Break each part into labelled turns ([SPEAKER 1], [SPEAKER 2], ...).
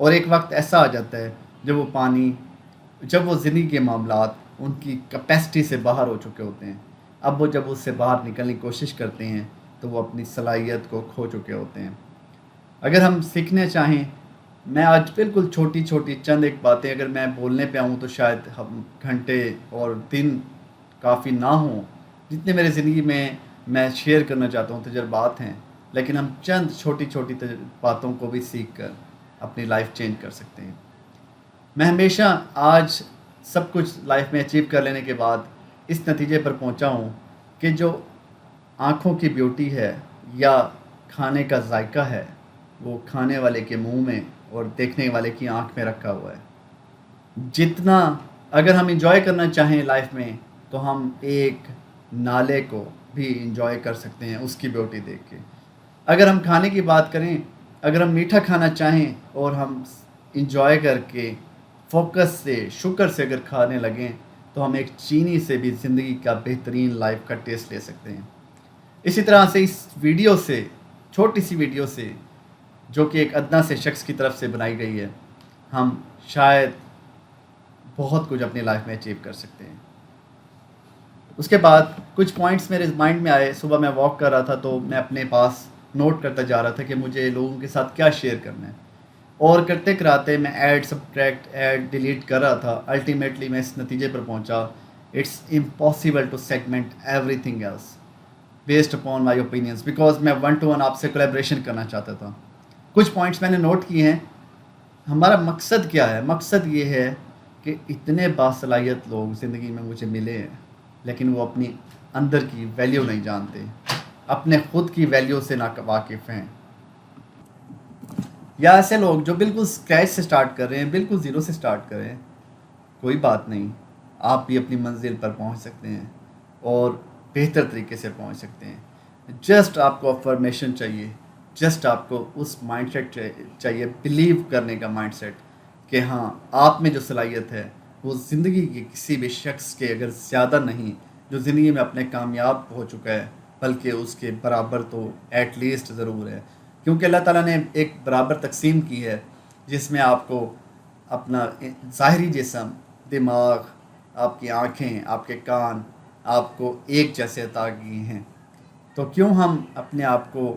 [SPEAKER 1] اور ایک وقت ایسا آ جاتا ہے جب وہ زندگی کے معاملات ان کی کیپیسٹی سے باہر ہو چکے ہوتے ہیں. اب وہ جب اس سے باہر نکلنے کی کوشش کرتے ہیں تو وہ اپنی صلاحیت کو کھو چکے ہوتے ہیں. اگر ہم سیکھنے چاہیں، میں آج بالکل چھوٹی چھوٹی چند ایک باتیں اگر میں بولنے پہ آؤں تو شاید ہم گھنٹے اور دن کافی نہ ہوں. جتنے میرے زندگی میں شیئر کرنا چاہتا ہوں تجربات ہیں، لیکن ہم چند چھوٹی چھوٹی باتوں کو بھی سیکھ کر اپنی لائف چینج کر سکتے ہیں. میں ہمیشہ آج سب کچھ لائف میں اچیو کر لینے کے بعد اس نتیجے پر پہنچا ہوں کہ جو آنکھوں کی بیوٹی ہے یا کھانے کا ذائقہ ہے وہ کھانے والے کے منہ میں اور دیکھنے والے کی آنکھ میں رکھا ہوا ہے. جتنا اگر ہم انجوائے کرنا چاہیں لائف میں تو ہم ایک نالے کو بھی انجوائے کر سکتے ہیں اس کی بیوٹی دیکھ کے. اگر ہم کھانے کی بات کریں، اگر ہم میٹھا کھانا چاہیں اور ہم انجوائے کر کے فوکس سے شکر سے اگر کھانے لگیں تو ہم ایک چینی سے بھی زندگی کا بہترین لائف کا ٹیسٹ لے سکتے ہیں. اسی طرح سے اس ویڈیو سے، چھوٹی سی ویڈیو سے جو کہ ایک ادنا سے شخص کی طرف سے بنائی گئی ہے، ہم شاید بہت کچھ اپنی لائف میں اچیو کر سکتے ہیں. اس کے بعد کچھ پوائنٹس میرے مائنڈ میں آئے. صبح میں واک کر رہا تھا تو میں اپنے پاس نوٹ کرتا جا رہا تھا کہ مجھے لوگوں کے ساتھ کیا شیئر کرنا ہے، اور کرتے کراتے میں ایڈ سبٹریکٹ ایڈ ڈیلیٹ کر رہا تھا. الٹیمیٹلی میں اس نتیجے پر پہنچا it's impossible to segment everything else based upon my opinions, because میں 1-to-1 آپ سے کولیبریشن کرنا چاہتا تھا. کچھ پوائنٹس میں نے نوٹ کیے ہیں. ہمارا مقصد کیا ہے؟ مقصد یہ ہے کہ اتنے باصلاحیت لوگ زندگی میں مجھے ملے ہیں لیکن وہ اپنی اندر کی ویلیو نہیں جانتے، اپنے خود کی ویلیو سے ناواقف ہیں. یا ایسے لوگ جو بالکل اسکریچ سے سٹارٹ کر رہے ہیں، بالکل زیرو سے سٹارٹ کر رہے ہیں. کوئی بات نہیں، آپ بھی اپنی منزل پر پہنچ سکتے ہیں اور بہتر طریقے سے پہنچ سکتے ہیں. جسٹ آپ کو افرمیشن چاہیے، جسٹ آپ کو اس مائنڈ سیٹ چاہیے، بلیو کرنے کا مائنڈ سیٹ کہ ہاں آپ میں جو صلاحیت ہے وہ زندگی کے کسی بھی شخص کے اگر زیادہ نہیں، جو زندگی میں اپنے کامیاب ہو چکا ہے، بلکہ اس کے برابر تو ایٹ لیسٹ ضرور ہے. کیونکہ اللہ تعالیٰ نے ایک برابر تقسیم کی ہے جس میں آپ کو اپنا ظاہری جسم، دماغ، آپ کی آنکھیں، آپ کے کان آپ کو ایک جیسے عطا کیے ہیں. تو کیوں ہم اپنے آپ کو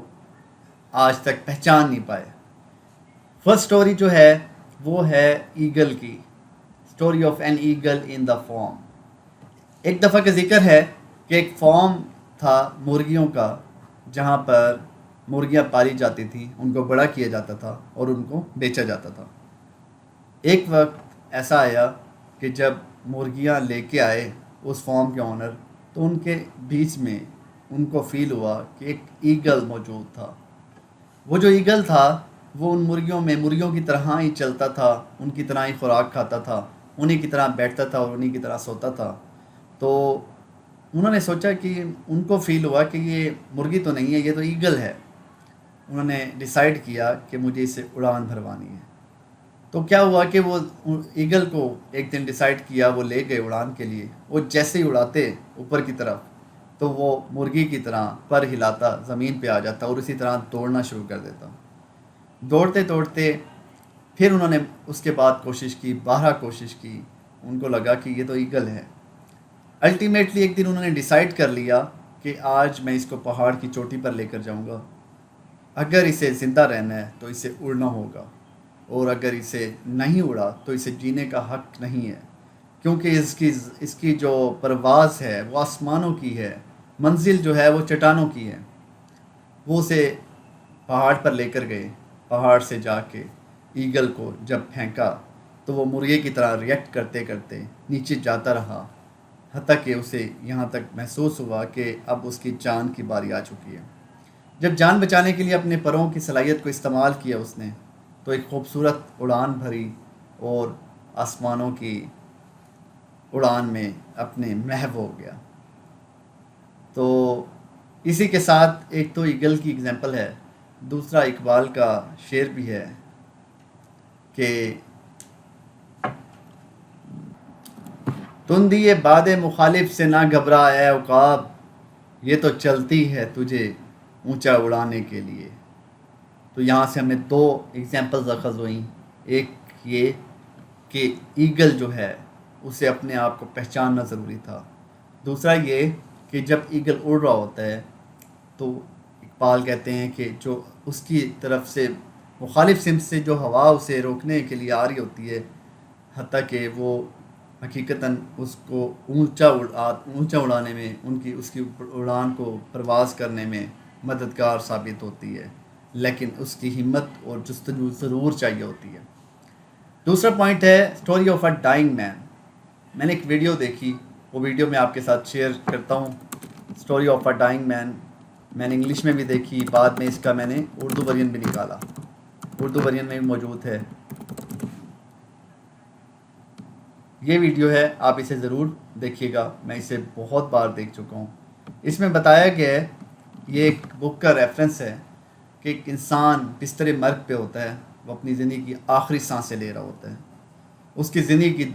[SPEAKER 1] آج تک پہچان نہیں پائے؟ فرسٹ سٹوری جو ہے وہ ہے ایگل کی، story of an eagle in the farm. ایک دفعہ کا ذکر ہے کہ ایک فارم تھا مرغیوں کا جہاں پر مرغیاں پالی جاتی تھیں، ان کو بڑا کیا جاتا تھا اور ان کو بیچا جاتا تھا. ایک وقت ایسا آیا کہ جب مرغیاں لے کے آئے اس فارم کے اونر، تو ان کے بیچ میں ان کو فیل ہوا کہ ایک ایگل موجود تھا. وہ جو ایگل تھا وہ ان مرغیوں کی طرح ہی چلتا تھا، ان کی طرح ہی خوراک کھاتا تھا، انہی کی طرح بیٹھتا تھا اور انہی کی طرح سوتا تھا. تو انہوں نے سوچا کہ ان کو فیل ہوا کہ یہ مرغی تو نہیں ہے، یہ تو ایگل ہے. انہوں نے ڈیسائیڈ کیا کہ مجھے اسے اڑان بھروانی ہے. تو کیا ہوا کہ وہ ایگل کو ایک دن ڈیسائیڈ کیا، وہ لے گئے اڑان کے لیے. وہ جیسے ہی اڑاتے اوپر کی طرف تو وہ مرغی کی طرح پر ہلاتا، زمین پہ آ جاتا اور اسی طرح دوڑنا شروع کر دیتا. دوڑتے دوڑتے پھر انہوں نے اس کے بعد کوشش کی، 12 کوشش کی. ان کو لگا کہ یہ تو ایگل ہے. الٹیمیٹلی ایک دن انہوں نے ڈیسائیڈ کر لیا کہ آج میں اس کو پہاڑ کی چوٹی پر لے کر جاؤں گا. اگر اسے زندہ رہنا ہے تو اسے اڑنا ہوگا، اور اگر اسے نہیں اڑا تو اسے جینے کا حق نہیں ہے. کیونکہ اس کی جو پرواز ہے وہ آسمانوں کی ہے، منزل جو ہے وہ چٹانوں کی ہے. وہ اسے پہاڑ پر لے کر گئے. پہاڑ سے جا کے ایگل کو جب پھینکا تو وہ مرغے کی طرح ریئیکٹ کرتے کرتے نیچے جاتا رہا، حتیٰ کہ اسے یہاں تک محسوس ہوا کہ اب اس کی جان کی باری آ چکی ہے. جب جان بچانے کے لیے اپنے پروں کی صلاحیت کو استعمال کیا اس نے، تو ایک خوبصورت اڑان بھری اور آسمانوں کی اڑان میں اپنے محو ہو گیا. تو اسی کے ساتھ ایک تو ایگل کی اگزامپل ہے، دوسرا اقبال کا شعر بھی ہے کہ تندی باد مخالف سے نہ گھبرا اے عقاب، یہ تو چلتی ہے تجھے اونچا اڑانے کے لیے. تو یہاں سے ہمیں 2 ایگزامپلز اخذ ہوئیں. ایک یہ کہ ایگل جو ہے اسے اپنے آپ کو پہچاننا ضروری تھا. دوسرا یہ کہ جب ایگل اڑ رہا ہوتا ہے تو اقبال کہتے ہیں کہ جو اس کی طرف سے مخالف سمت سے جو ہوا اسے روکنے کے لیے آ رہی ہوتی ہے، حتیٰ کہ وہ حقیقتاً اس کو اونچا اڑانے میں اس کی اڑان کو پرواز کرنے میں مددگار ثابت ہوتی ہے، لیکن اس کی ہمت اور جستجو ضرور چاہیے ہوتی ہے. دوسرا پوائنٹ ہے اسٹوری آف اے ڈائنگ مین. میں نے ایک ویڈیو دیکھی، وہ ویڈیو میں آپ کے ساتھ شیئر کرتا ہوں. اسٹوری آف اے ڈائنگ مین میں نے انگلش میں بھی دیکھی، بعد میں اس کا میں نے اردو ورژن بھی نکالا، اردو ورژن میں بھی موجود ہے. یہ ویڈیو ہے، آپ اسے ضرور دیکھیے گا، میں اسے بہت بار دیکھ چکا ہوں. اس میں بتایا گیا ہے، یہ ایک بک کا ریفرنس ہے کہ ایک انسان بستر مرگ پہ ہوتا ہے، وہ اپنی زندگی کی آخری سانسیں لے رہا ہوتا ہے. اس کی زندگی کی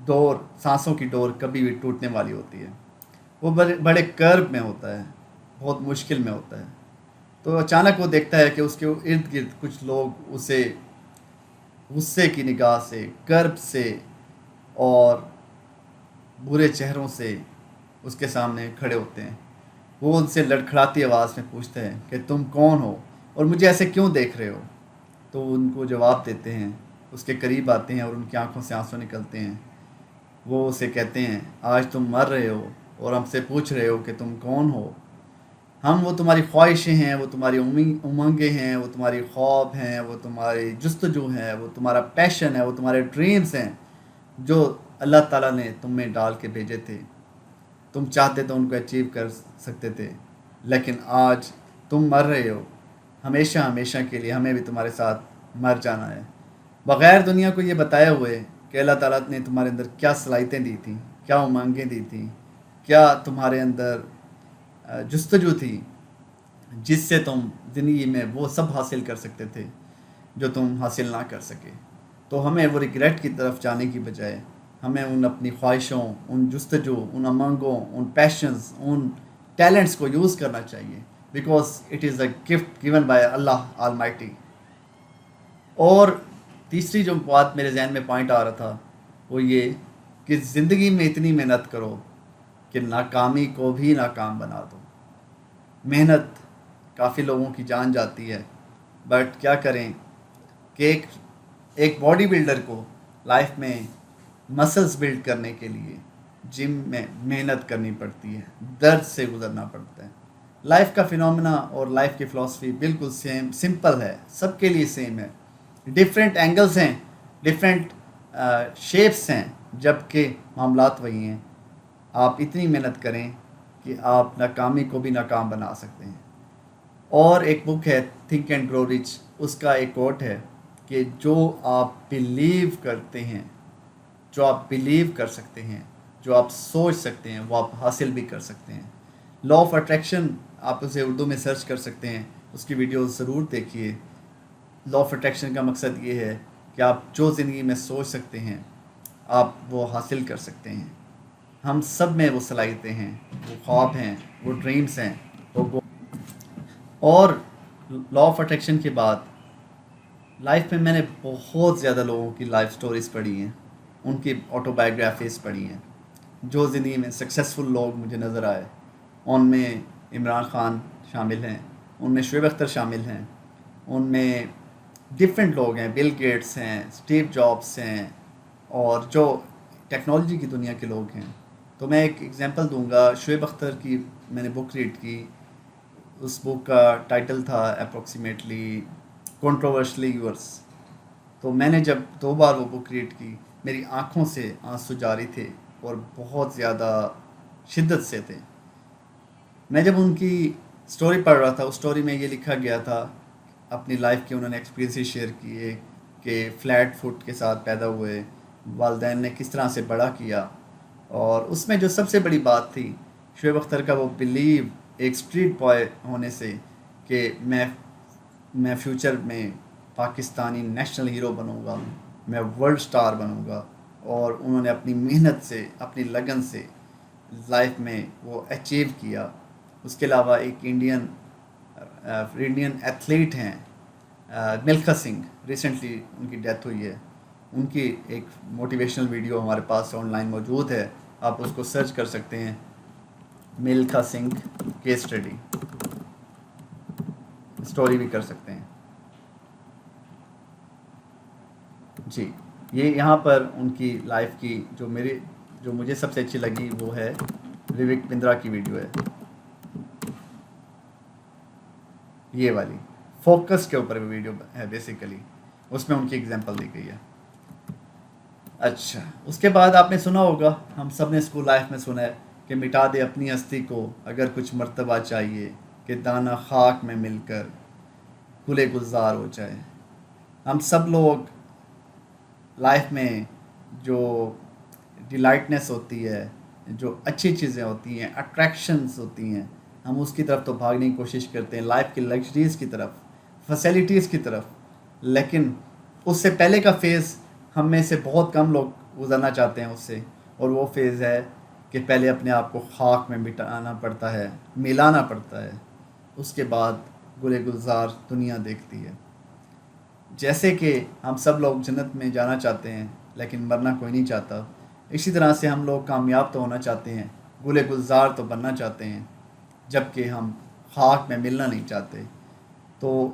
[SPEAKER 1] دور سانسوں کی ڈور کبھی بھی ٹوٹنے والی ہوتی ہے. وہ بڑے کرب میں ہوتا ہے، بہت مشکل میں ہوتا ہے. تو اچانک وہ دیکھتا ہے کہ اس کے ارد گرد کچھ لوگ اسے غصے کی نگاہ سے، کرب سے اور برے چہروں سے اس کے سامنے کھڑے ہوتے ہیں. وہ ان سے لڑکھڑاتی آواز میں پوچھتے ہیں کہ تم کون ہو اور مجھے ایسے کیوں دیکھ رہے ہو؟ تو ان کو جواب دیتے ہیں، اس کے قریب آتے ہیں اور ان کی آنکھوں سے آنسو نکلتے ہیں. وہ اسے کہتے ہیں آج تم مر رہے ہو اور ہم سے پوچھ رہے ہو کہ تم کون ہو. ہم وہ تمہاری خواہشیں ہیں، وہ تمہاری امنگیں ہیں، وہ تمہاری خواب ہیں، وہ تمہاری جستجو ہیں، وہ تمہارا پیشن ہے، وہ تمہارے ڈریمز ہیں جو اللہ تعالیٰ نے تم میں ڈال کے بھیجے تھے. تم چاہتے تو ان کو اچیو کر سکتے تھے، لیکن آج تم مر رہے ہو. ہمیشہ ہمیشہ کے لیے ہمیں بھی تمہارے ساتھ مر جانا ہے. بغیر دنیا کو یہ بتائے ہوئے کہ اللہ تعالیٰ نے تمہارے اندر کیا صلاحیتیں دی تھیں، کیا امنگیں دی تھیں، کیا تمہارے اندر جستجو تھی جس سے تم زندگی میں وہ سب حاصل کر سکتے تھے جو تم حاصل نہ کر سکے. تو ہمیں وہ ریگریٹ کی طرف جانے کی بجائے ہمیں ان اپنی خواہشوں، ان جستجو، ان امنگوں، ان پیشنز، ان ٹیلنٹس کو یوز کرنا چاہیے، because it is a gift given by Allah all mighty. اور تیسری جو بات میرے ذہن میں پوائنٹ آ رہا تھا وہ یہ کہ زندگی میں اتنی محنت کرو کہ ناکامی کو بھی ناکام بنا دو. محنت کافی لوگوں کی جان جاتی ہے، بٹ کیا کریں کہ ایک باڈی بلڈر کو لائف میں مسلز بلڈ کرنے کے لیے جم میں محنت کرنی پڑتی ہے، درد سے گزرنا پڑتا ہے. لائف کا فینومینا اور لائف کی فلاسفی بالکل سمپل ہے، سب کے لیے سیم ہے. ڈفرینٹ اینگلز ہیں، ڈفرینٹ شیپس ہیں، جبکہ معاملات وہی ہیں. آپ اتنی محنت کریں کہ آپ ناکامی کو بھی ناکام بنا سکتے ہیں. اور ایک بک ہے تھنک اینڈ گرو رچ، اس کا ایک کوٹ ہے کہ جو آپ بلیو کرتے ہیں، جو آپ بلیو کر سکتے ہیں، جو آپ سوچ سکتے ہیں، وہ آپ حاصل بھی کر سکتے ہیں. لا آف اٹریکشن آپ اسے اردو میں سرچ کر سکتے ہیں، اس کی ویڈیوز ضرور دیکھیے. لا آف اٹریکشن کا مقصد یہ ہے کہ آپ جو زندگی میں سوچ سکتے ہیں آپ وہ حاصل کر سکتے ہیں. ہم سب میں وہ صلاحیتیں ہیں، وہ خواب ہیں، وہ ڈریمز ہیں، اور لا آف اٹریکشن کے بعد لائف میں نے بہت زیادہ لوگوں کی لائف سٹوریز پڑھی ہیں، ان کی آٹو بایوگرافیز پڑھی ہیں. جو زندگی میں سکسیزفل لوگ مجھے نظر آئے ان میں عمران خان شامل ہیں، ان میں شعیب اختر شامل ہیں، ان میں ڈفرینٹ لوگ ہیں، بل گیٹس ہیں، اسٹیو جابس ہیں، اور جو ٹیکنالوجی کی دنیا کے لوگ ہیں. تو میں ایک ایگزامپل دوں گا. شعیب اختر کی میں نے بک ریڈ کی، اس بک کا ٹائٹل تھا اپروکسیمیٹلی کنٹروورشلی یورس. تو میں نے جب 2 بار وہ بک ریڈ کی میری آنکھوں سے آنسو جاری تھے اور بہت زیادہ شدت سے تھے. میں جب ان کی سٹوری پڑھ رہا تھا، اس سٹوری میں یہ لکھا گیا تھا اپنی لائف کے انہوں نے ایکسپیرینس شیئر کیے کہ فلیٹ فٹ کے ساتھ پیدا ہوئے، والدین نے کس طرح سے بڑا کیا. اور اس میں جو سب سے بڑی بات تھی شعیب اختر کا وہ بلیو ایک اسٹریٹ بوائے ہونے سے کہ میں فیوچر میں پاکستانی نیشنل ہیرو بنوں گا، میں ورلڈ سٹار بنوں گا. اور انہوں نے اپنی محنت سے، اپنی لگن سے لائف میں وہ اچیو کیا. اس کے علاوہ ایک انڈین ایتھلیٹ ہیں ملکھا سنگھ، ریسنٹلی ان کی ڈیتھ ہوئی ہے، ان کی ایک موٹیویشنل ویڈیو ہمارے پاس آن لائن موجود ہے، آپ اس کو سرچ کر سکتے ہیں، Milkha Singh case study, story بھی کر سکتے ہیں جی۔ یہ یہاں پر ان کی لائف کی جو مجھے سب سے اچھی لگی وہ ہے وویک بندرا کی ویڈیو ہے، یہ والی فوکس کے اوپر ویڈیو ہے بیسیکلی، اس میں ان کی ایگزامپل دی گئی ہے۔ اچھا، اس کے بعد آپ نے سنا ہوگا، ہم سب نے اسکول لائف میں سنا ہے کہ مٹا دے اپنی ہستی کو اگر کچھ مرتبہ چاہیے، کہ دانہ خاک میں مل کر گلے گلزار ہو جائے۔ ہم سب لوگ لائف میں جو ڈیلائٹنس ہوتی ہے، جو اچھی چیزیں ہوتی ہیں، اٹریکشنز ہوتی ہیں، ہم اس کی طرف تو بھاگنے کی کوشش کرتے ہیں، لائف کی لگژریز کی طرف، فیسیلیٹیز کی طرف، لیکن اس سے پہلے کا فیز ہم میں سے بہت کم لوگ گزرنا چاہتے ہیں اس سے، اور وہ فیز ہے کہ پہلے اپنے آپ کو خاک میں مٹانا پڑتا ہے، ملانا پڑتا ہے، اس کے بعد گلے گلزار دنیا دیکھتی ہے۔ جیسے کہ ہم سب لوگ جنت میں جانا چاہتے ہیں لیکن مرنا کوئی نہیں چاہتا، اسی طرح سے ہم لوگ کامیاب تو ہونا چاہتے ہیں، گلے گلزار تو بننا چاہتے ہیں، جبکہ ہم خاک میں ملنا نہیں چاہتے۔ تو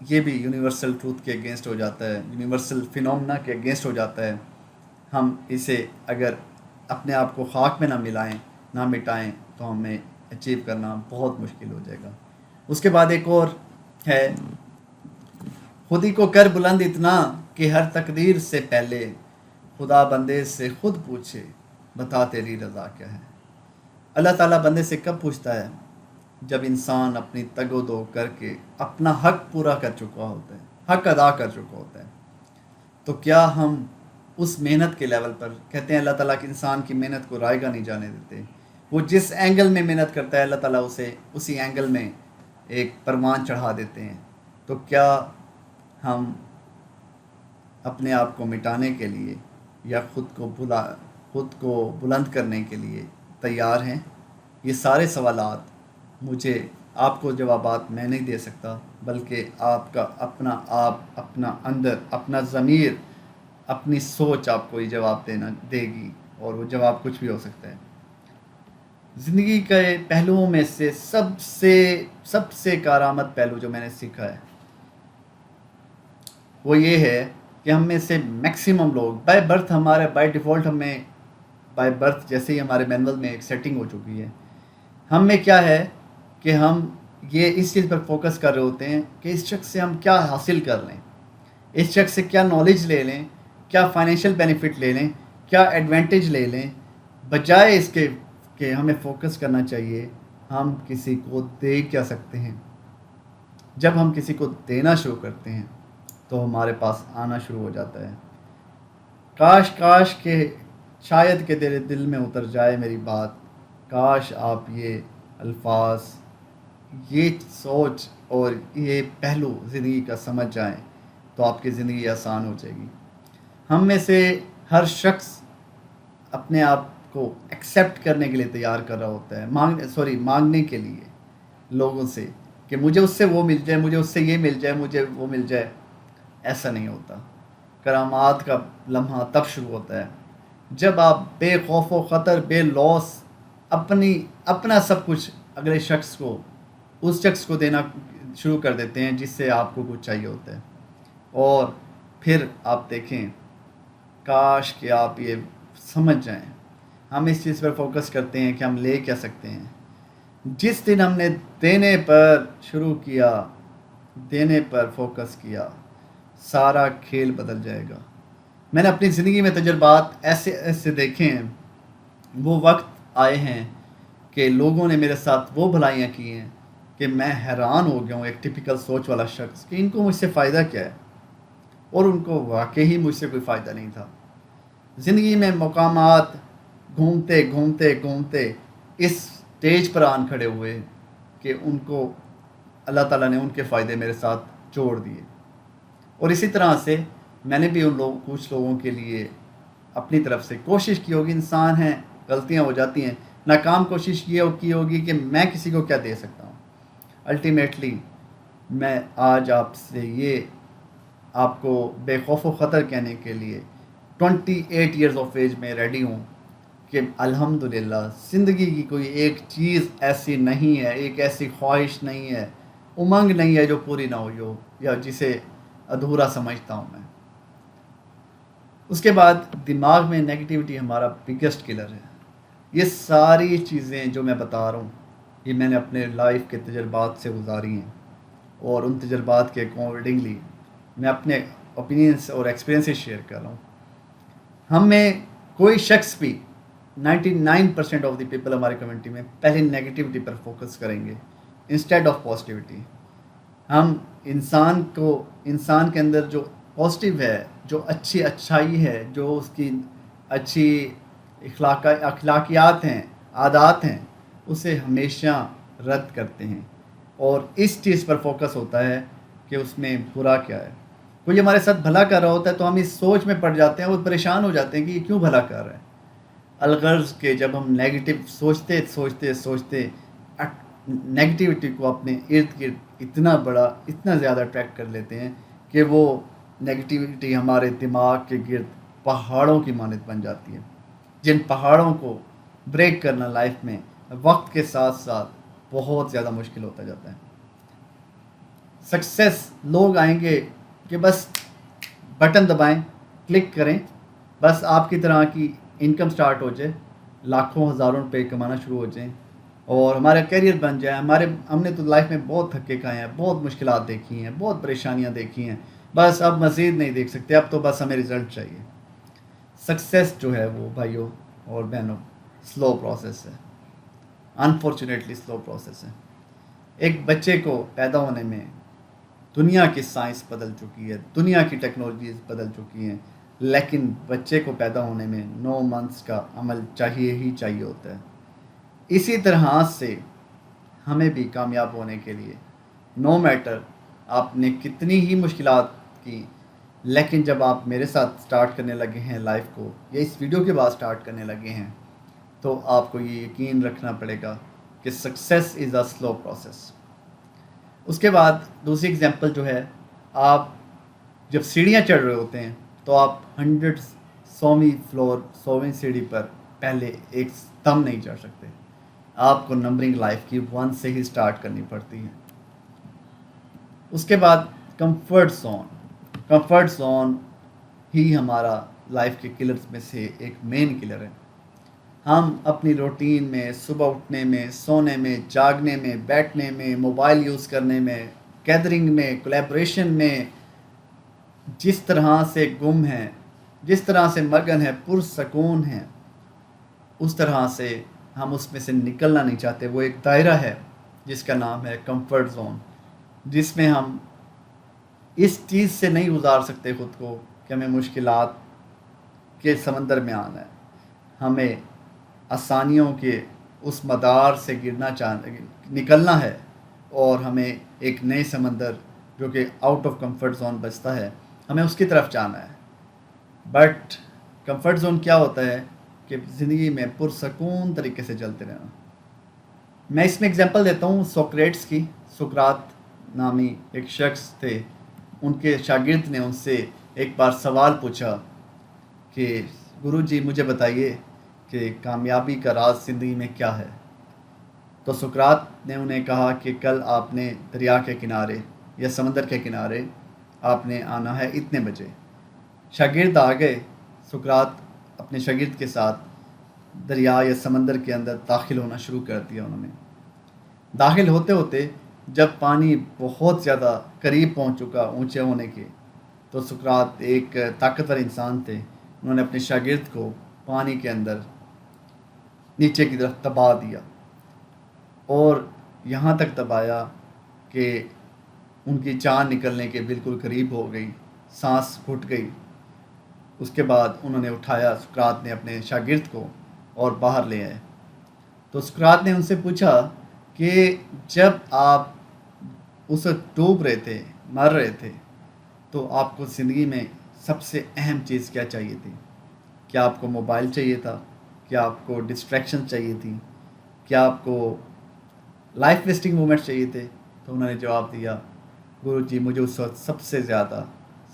[SPEAKER 1] یہ بھی یونیورسل ٹروتھ کے اگینسٹ ہو جاتا ہے، یونیورسل فینومنا کے اگینسٹ ہو جاتا ہے۔ ہم اسے اگر اپنے آپ کو خاک میں نہ ملائیں، نہ مٹائیں، تو ہمیں اچیو کرنا بہت مشکل ہو جائے گا۔ اس کے بعد ایک اور ہے، خودی کو کر بلند اتنا کہ ہر تقدیر سے پہلے خدا بندے سے خود پوچھے، بتا تیری رضا کیا ہے۔ اللہ تعالیٰ بندے سے کب پوچھتا ہے؟ جب انسان اپنی تگ و دو کر کے اپنا حق پورا کر چکا ہوتا ہے، حق ادا کر چکا ہوتا ہے۔ تو کیا ہم اس محنت کے لیول پر، کہتے ہیں اللہ تعالیٰ کہ انسان کی محنت کو رائے گا نہیں جانے دیتے، وہ جس اینگل میں محنت کرتا ہے اللہ تعالیٰ اسے اسی اینگل میں ایک پروان چڑھا دیتے ہیں۔ تو کیا ہم اپنے آپ کو مٹانے کے لیے یا خود کو بلند کرنے کے لیے تیار ہیں؟ یہ سارے سوالات آپ کو جوابات میں نہیں دے سکتا، بلکہ آپ کا اپنا آپ، اپنا اندر، اپنا ضمیر، اپنی سوچ آپ کو یہ جواب دے گی، اور وہ جواب کچھ بھی ہو سکتا ہے۔ زندگی کے پہلوؤں میں سے سب سے کارآمد پہلو جو میں نے سیکھا ہے وہ یہ ہے کہ ہم میں سے میکسیمم لوگ بائی برتھ، بائی ڈیفالٹ ہمیں بائی برتھ جیسے ہی ہمارے مینول میں ایک سیٹنگ ہو چکی ہے، ہم میں کیا ہے کہ ہم یہ اس چیز پر فوکس کر رہے ہوتے ہیں کہ اس شخص سے ہم کیا حاصل کر لیں، اس شخص سے کیا نالج لے لیں، کیا فائنینشیل بینیفٹ لے لیں، کیا ایڈوانٹیج لے لیں، بجائے اس کے کہ ہمیں فوکس کرنا چاہیے ہم کسی کو دے کیا سکتے ہیں۔ جب ہم کسی کو دینا شروع کرتے ہیں تو ہمارے پاس آنا شروع ہو جاتا ہے۔ کاش کہ شاید کہ تیرے دل میں اتر جائے میری بات، کاش آپ یہ الفاظ، یہ سوچ اور یہ پہلو زندگی کا سمجھ جائیں تو آپ کی زندگی آسان ہو جائے گی۔ ہم میں سے ہر شخص اپنے آپ کو ایکسیپٹ کرنے کے لیے تیار کر رہا ہوتا ہے، مانگنے کے لیے لوگوں سے کہ مجھے اس سے وہ مل جائے، مجھے اس سے یہ مل جائے، مجھے وہ مل جائے۔ ایسا نہیں ہوتا۔ کرامات کا لمحہ تب شروع ہوتا ہے جب آپ بے خوف و خطر، بے لوس، اپنا سب کچھ اگلے شخص کو، اس شخص کو دینا شروع کر دیتے ہیں جس سے آپ کو کچھ چاہیے ہوتا ہے۔ اور پھر آپ دیکھیں، کاش کہ آپ یہ سمجھ جائیں، ہم اس چیز پر فوکس کرتے ہیں کہ ہم لے کیا سکتے ہیں۔ جس دن ہم نے دینے پر شروع کیا، دینے پر فوکس کیا، سارا کھیل بدل جائے گا۔ میں نے اپنی زندگی میں تجربات ایسے دیکھے ہیں، وہ وقت آئے ہیں کہ لوگوں نے میرے ساتھ وہ بھلائیاں کی ہیں کہ میں حیران ہو گیا ہوں، ایک ٹپیکل سوچ والا شخص، کہ ان کو مجھ سے فائدہ کیا ہے، اور ان کو واقعی مجھ سے کوئی فائدہ نہیں تھا۔ زندگی میں مقامات گھومتے گھومتے اس اسٹیج پر آن کھڑے ہوئے کہ ان کو اللہ تعالیٰ نے ان کے فائدے میرے ساتھ جوڑ دیے۔ اور اسی طرح سے میں نے بھی کچھ لوگوں کے لیے اپنی طرف سے کوشش کی ہوگی، انسان ہیں، غلطیاں ہو جاتی ہیں، ناکام کوشش یہ کی ہوگی کہ میں کسی کو کیا دے سکتا ہوں۔ الٹیمیٹلی میں آج آپ سے یہ آپ کو بے خوف و خطر کہنے کے لیے 28 ایئرز آف ایج میں ریڈی ہوں کہ الحمدللہ زندگی کی کوئی ایک چیز ایسی نہیں ہے، ایک ایسی خواہش نہیں ہے، امنگ نہیں ہے جو پوری نہ ہوئی ہو یا جسے ادھورا سمجھتا ہوں میں۔ اس کے بعد دماغ میں نیگیٹیوٹی ہمارا بگیسٹ کلر ہے۔ یہ ساری چیزیں جو میں بتا رہا ہوں یہ میں نے اپنے لائف کے تجربات سے گزاری ہیں، اور ان تجربات کے اکارڈنگلی میں اپنے اوپینینس اور ایکسپیرینسز شیئر کر رہا ہوں۔ ہم میں کوئی شخص بھی 99% آف دی پیپل ہماری کمیونٹی میں پہلے نیگیٹیوٹی پر فوکس کریں گے انسٹیڈ آف پازیٹیوٹی۔ ہم انسان کے اندر جو پازیٹیو ہے، جو اچھائی ہے، جو اس کی اچھی اخلاقیات ہیں، عادات ہیں، اسے ہمیشہ رد کرتے ہیں، اور اس چیز پر فوکس ہوتا ہے کہ اس میں برا کیا ہے۔ کوئی ہمارے ساتھ بھلا کر رہا ہوتا ہے تو ہم اس سوچ میں پڑ جاتے ہیں، وہ پریشان ہو جاتے ہیں کہ یہ کیوں بھلا کر رہا ہے، الغرض کہ جب ہم نیگیٹو سوچتے نیگیٹیوٹی کو اپنے ارد گرد اتنا زیادہ اٹریکٹ کر لیتے ہیں کہ وہ نیگیٹیوٹی ہمارے دماغ کے گرد پہاڑوں کی مانند بن جاتی ہے، جن پہاڑوں کو بریک کرنا لائف میں وقت کے ساتھ ساتھ بہت زیادہ مشکل ہوتا جاتا ہے۔ سکسیس لوگ آئیں گے کہ بس بٹن دبائیں، کلک کریں، بس آپ کی طرح کی انکم سٹارٹ ہو جائے، لاکھوں ہزاروں روپے کمانا شروع ہو جائیں اور ہمارا کیریئر بن جائے۔ ہم نے تو لائف میں بہت تھکے کھائے ہیں، بہت مشکلات دیکھی ہیں، بہت پریشانیاں دیکھی ہیں، بس اب مزید نہیں دیکھ سکتے، اب تو بس ہمیں رزلٹ چاہیے۔ سکسیس جو ہے وہ بھائیوں اور بہنوں سلو پروسیس ہے، انفارچونیٹلی سلو پروسیس ہے۔ ایک بچے کو پیدا ہونے میں دنیا کی سائنس بدل چکی ہے، دنیا کی ٹیکنالوجیز بدل چکی ہیں، لیکن بچے کو پیدا ہونے میں 9 منتھس کا عمل چاہیے ہوتا ہے۔ اسی طرح سے ہمیں بھی کامیاب ہونے کے لیے نو میٹر آپ نے کتنی ہی مشکلات کی، لیکن جب آپ میرے ساتھ سٹارٹ کرنے لگے ہیں لائف کو، یا اس ویڈیو کے بعد سٹارٹ کرنے لگے ہیں، تو آپ کو یہ یقین رکھنا پڑے گا کہ success is a slow process. اس کے بعد دوسری اگزامپل جو ہے، آپ جب سیڑھیاں چڑھ رہے ہوتے ہیں تو آپ 100ویں سیڑھی پر پہلے ایک دم نہیں چڑھ سکتے، آپ کو نمبرنگ لائف کی 1 سے ہی سٹارٹ کرنی پڑتی ہے۔ اس کے بعد کمفرٹ زون ہی ہمارا لائف کے کلرز میں سے ایک مین کلر ہے۔ ہم اپنی روٹین میں، صبح اٹھنے میں، سونے میں، جاگنے میں، بیٹھنے میں، موبائل یوز کرنے میں، گیدرنگ میں، کولیبریشن میں جس طرح سے گم ہیں، جس طرح سے مگن ہے، پرسکون ہیں، اس طرح سے ہم اس میں سے نکلنا نہیں چاہتے۔ وہ ایک دائرہ ہے جس کا نام ہے کمفرٹ زون، جس میں ہم اس چیز سے نہیں گزار سکتے خود کو کہ ہمیں مشکلات کے سمندر میں آنا ہے، ہمیں آسانیوں کے اس مدار سے نکلنا ہے، اور ہمیں ایک نئے سمندر جو کہ آؤٹ آف کمفرٹ زون بچتا ہے، ہمیں اس کی طرف جانا ہے۔ بٹ کمفرٹ زون کیا ہوتا ہے کہ زندگی میں پرسکون طریقے سے چلتے رہنا۔ میں اس میں اگزامپل دیتا ہوں سوکریٹس کی۔ سقراط نامی ایک شخص تھے، ان کے شاگرد نے ان سے ایک بار سوال پوچھا کہ گرو جی مجھے بتائیے کہ کامیابی کا راز زندگی میں کیا ہے؟ تو سقراط نے انہیں کہا کہ کل آپ نے دریا کے کنارے یا سمندر کے کنارے آپ نے آنا ہے اتنے بجے۔ شاگرد آ گئے، سقراط اپنے شاگرد کے ساتھ دریا یا سمندر کے اندر داخل ہونا شروع کر دیا۔ انہوں نے داخل ہوتے ہوتے جب پانی بہت زیادہ قریب پہنچ چکا اونچے ہونے کے، تو سقراط ایک طاقتور انسان تھے، انہوں نے اپنے شاگرد کو پانی کے اندر نیچے کی طرف دبا دیا، اور یہاں تک دبایا کہ ان کی جان نکلنے کے بالکل قریب ہو گئی، سانس گھٹ گئی۔ اس کے بعد انہوں نے اٹھایا سقراط نے اپنے شاگرد کو اور باہر لے آئے۔ تو سقراط نے ان سے پوچھا کہ جب آپ اس وقت ڈوب رہے تھے، مر رہے تھے، تو آپ کو زندگی میں سب سے اہم چیز کیا چاہیے تھی؟ کیا آپ کو موبائل چاہیے تھا؟ کیا آپ کو ڈسٹریکشن چاہیے تھی؟ کیا آپ کو لائف ویسٹنگ مومنٹس چاہیے تھے؟ تو انہوں نے جواب دیا، گرو جی مجھے اس وقت سب سے زیادہ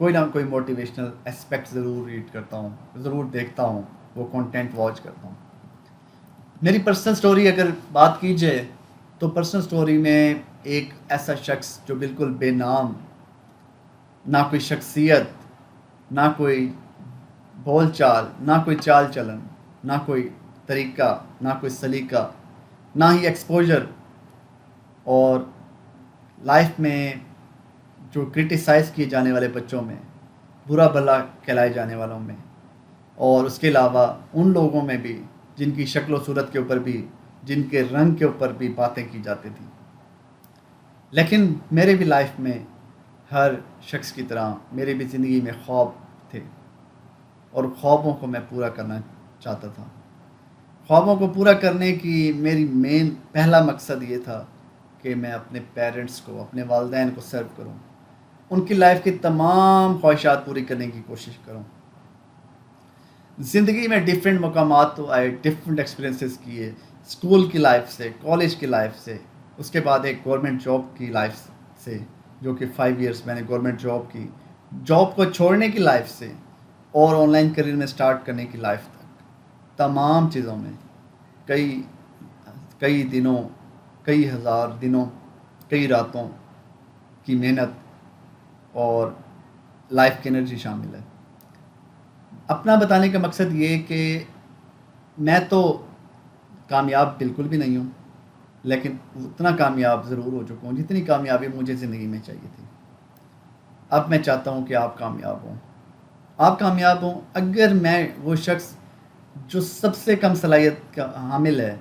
[SPEAKER 1] کوئی نہ کوئی موٹیویشنل اسپیکٹ ضرور ریڈ کرتا ہوں، ضرور دیکھتا ہوں، وہ کنٹینٹ واچ کرتا ہوں۔ میری پرسنل سٹوری اگر بات کی جائے تو پرسنل سٹوری میں ایک ایسا شخص جو بالکل بے نام، نہ کوئی شخصیت، نہ کوئی بول چال، نہ کوئی چال چلن، نہ کوئی طریقہ، نہ کوئی سلیقہ، نہ ہی ایکسپوجر، اور لائف میں جو کرٹیسائز کیے جانے والے بچوں میں، برا بھلا کہلائے جانے والوں میں، اور اس کے علاوہ ان لوگوں میں بھی جن کی شکل و صورت کے اوپر بھی، جن کے رنگ کے اوپر بھی باتیں کی جاتی تھیں۔ لیکن میرے بھی لائف میں ہر شخص کی طرح میری بھی زندگی میں خواب تھے، اور خوابوں کو میں پورا کرنا چاہتا تھا۔ خوابوں کو پورا کرنے کی میری مین پہلا مقصد یہ تھا کہ میں اپنے پیرنٹس کو، اپنے والدین کو سرو کروں، ان کی لائف کی تمام خواہشات پوری کرنے کی کوشش کروں۔ زندگی میں ڈیفرنٹ مقامات تو آئے، ڈیفرنٹ ایکسپیرینسز کیے، اسکول کی لائف سے، کالج کی لائف سے، اس کے بعد ایک گورنمنٹ جاب کی لائف سے، جو کہ 5 ایئرس میں نے گورنمنٹ جاب کی، جاب کو چھوڑنے کی لائف سے، اور آن لائن کریئر میں سٹارٹ کرنے کی لائف تک، تمام چیزوں میں کئی دنوں، کئی ہزار دنوں، کئی راتوں کی محنت اور لائف کی انرجی شامل ہے۔ اپنا بتانے کا مقصد یہ کہ میں تو کامیاب بالکل بھی نہیں ہوں، لیکن اتنا کامیاب ضرور ہو چکا ہوں جتنی کامیابی مجھے زندگی میں چاہیے تھی۔ اب میں چاہتا ہوں کہ آپ کامیاب ہوں، آپ کامیاب ہوں۔ اگر میں وہ شخص جو سب سے کم صلاحیت کا حامل ہے،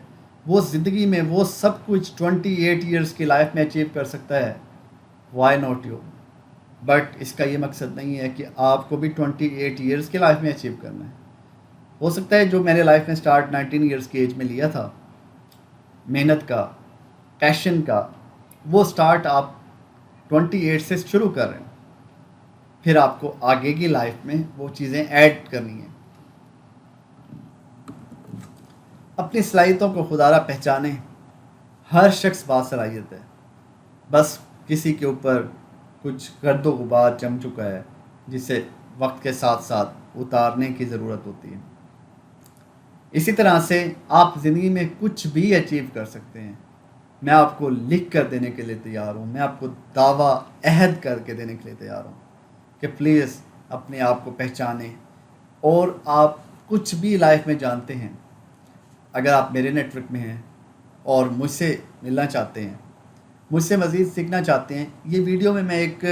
[SPEAKER 1] وہ زندگی میں وہ سب کچھ 28 ایئرس کی لائف میں اچیو کر سکتا ہے، وائی ناٹ یو؟ بٹ اس کا یہ مقصد نہیں ہے کہ آپ کو بھی 28 ایئرس کی لائف میں اچیو کرنا ہے۔ ہو سکتا ہے جو میرے لائف میں سٹارٹ 19 ایئرس کی ایج میں لیا تھا، محنت کا، پیشن کا، وہ سٹارٹ آپ 28 سے شروع کر رہے ہیں، پھر آپ کو آگے کی لائف میں وہ چیزیں ایڈ کرنی ہیں۔ اپنی صلاحیتوں کو خدا را پہچانیں۔ ہر شخص باصلاحیت ہے، بس کسی کے اوپر کچھ گرد و غبار جم چکا ہے جسے وقت کے ساتھ ساتھ اتارنے کی ضرورت ہوتی ہے۔ اسی طرح سے آپ زندگی میں کچھ بھی اچیو کر سکتے ہیں۔ میں آپ کو لکھ کر دینے کے لیے تیار ہوں، میں آپ کو دعویٰ عہد کر کے دینے کے لیے تیار ہوں کہ پلیز اپنے آپ کو پہچانیں، اور آپ کچھ بھی لائف میں جانتے ہیں، اگر آپ میرے نیٹ ورک میں ہیں اور مجھ سے ملنا چاہتے ہیں، مجھ سے مزید سیکھنا چاہتے ہیں، یہ ویڈیو میں ایک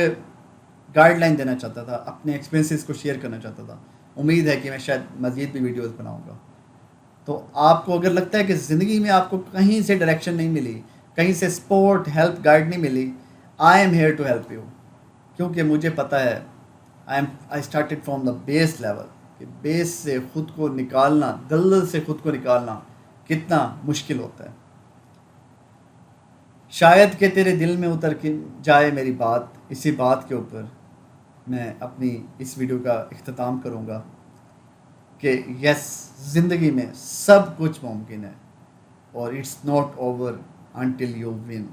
[SPEAKER 1] گائیڈ لائن دینا چاہتا تھا، اپنے ایکسپیرینسز کو شیئر کرنا چاہتا تھا۔ امید ہے کہ میں شاید مزید بھی ویڈیوز بناؤں گا۔ تو آپ کو اگر لگتا ہے کہ زندگی میں آپ کو کہیں سے ڈائریکشن نہیں ملی، کہیں سے سپورٹ، ہیلپ، گائیڈ نہیں ملی، I am here to help you, کیونکہ مجھے پتہ ہے I started from the base level, کہ بیس سے خود کو نکالنا، دلدل سے خود کو نکالنا کتنا مشکل ہوتا ہے۔ شاید کہ تیرے دل میں اتر کے جائے میری بات۔ اسی بات کے اوپر میں اپنی اس ویڈیو کا اختتام کروں گا کہ یس، زندگی میں سب کچھ ممکن ہے، اور it's not over until you win.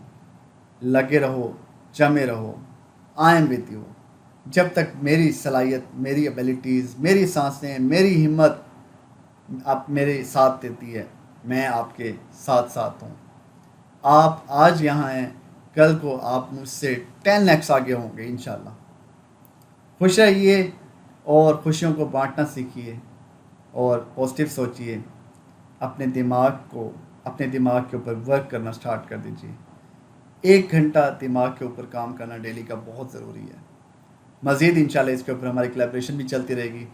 [SPEAKER 1] لگے رہو، جمے رہو، آئی ایم وتھ یو۔ جب تک میری صلاحیت، میری ایبیلٹیز، میری سانسیں، میری ہمت آپ میرے ساتھ دیتی ہے، میں آپ کے ساتھ ساتھ ہوں۔ آپ آج یہاں ہیں، کل کو آپ مجھ سے 10x آگے ہوں گے انشاءاللہ۔ خوش رہیے اور خوشیوں کو بانٹنا سیکھیے، اور پازیٹیو سوچیے۔ اپنے دماغ کے اوپر ورک کرنا سٹارٹ کر دیجیے۔ 1 گھنٹہ دماغ کے اوپر کام کرنا ڈیلی کا بہت ضروری ہے۔ مزید انشاءاللہ اس کے اوپر ہماری کولیبریشن بھی چلتی رہے گی۔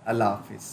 [SPEAKER 1] اللہ حافظ۔